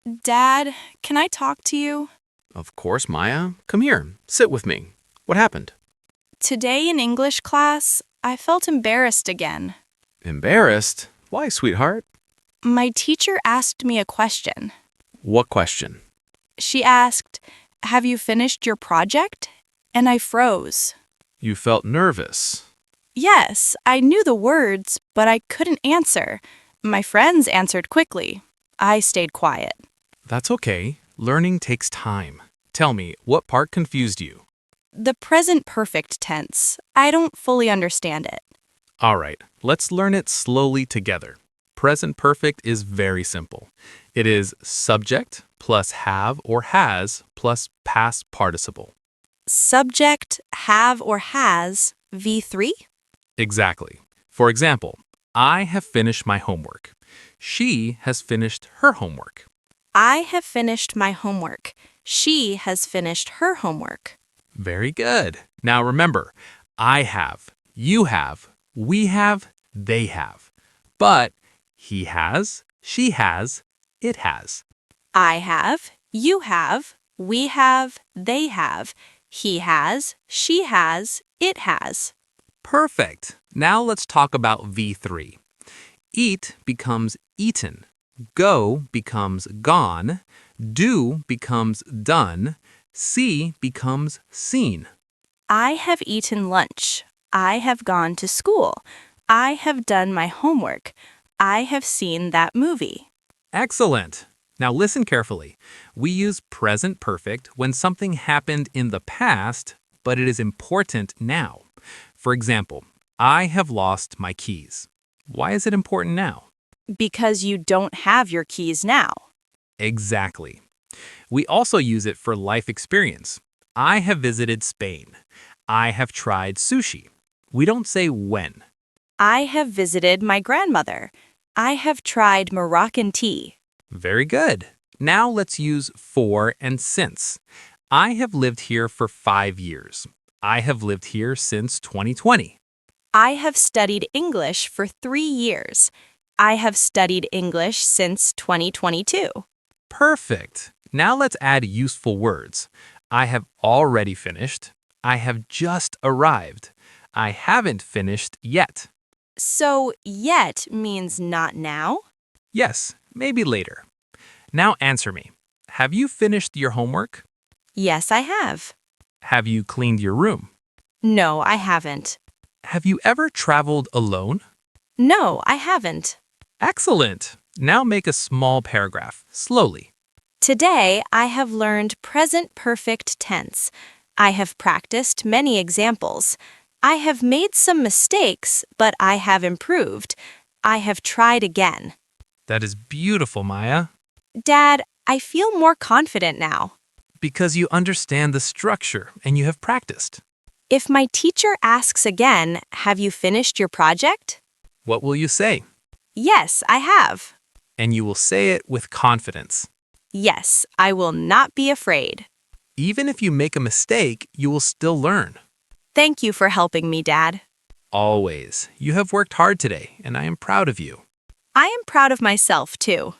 Dad, can I talk to you? Of course, Maya. Come here. Sit with me. What happened? Today in English class, I felt embarrassed again. Embarrassed? Why, sweetheart? My teacher asked me a question. What question? She asked, "Have you finished your project?" And I froze. You felt nervous. Yes, I knew the words, but I couldn't answer. My friends answered quickly. I stayed quiet. That's okay. Learning takes time. Tell me, what part confused you? The present perfect tense. I don't fully understand it. All right, let's learn it slowly together. Present perfect is very simple. It is subject plus have or has plus past participle. Subject, have or has, V3? Exactly. For example, I have finished my homework. She has finished her homework. I have finished my homework. She has finished her homework. Very good. Now remember, I have, you have, we have, they have. But he has, she has, it has. I have, you have, we have, they have. He has, she has, it has. Perfect. Now let's talk about V3. Eat becomes eaten. Go becomes gone. Do becomes done. See becomes seen. I have eaten lunch. I have gone to school. I have done my homework. I have seen that movie. Excellent. Now listen carefully. We use present perfect when something happened in the past, but it is important now. For example, I have lost my keys. Why is it important now? Because you don't have your keys now. Exactly. We also use it for life experience. I have visited Spain. I have tried sushi. We don't say when. I have visited my grandmother. I have tried Moroccan tea. Very good. Now let's use for and since. I have lived here for 5 years. I have lived here since 2020. I have studied English for 3 years. I have studied English since 2022. Perfect. Now let's add useful words. I have already finished. I have just arrived. I haven't finished yet. So, yet means not now? Yes, maybe later. Now answer me. Have you finished your homework? Yes, I have. Have you cleaned your room? No, I haven't. Have you ever traveled alone? No, I haven't. Excellent. Now make a small paragraph, slowly. Today, I have learned present perfect tense. I have practiced many examples. I have made some mistakes, but I have improved. I have tried again. That is beautiful, Maya. Dad, I feel more confident now. Because you understand the structure and you have practiced. If my teacher asks again, "Have you finished your project?" What will you say? Yes, I have. And you will say it with confidence. Yes, I will not be afraid. Even if you make a mistake, you will still learn. Thank you for helping me, Dad. Always. You have worked hard today, and I am proud of you. I am proud of myself, too.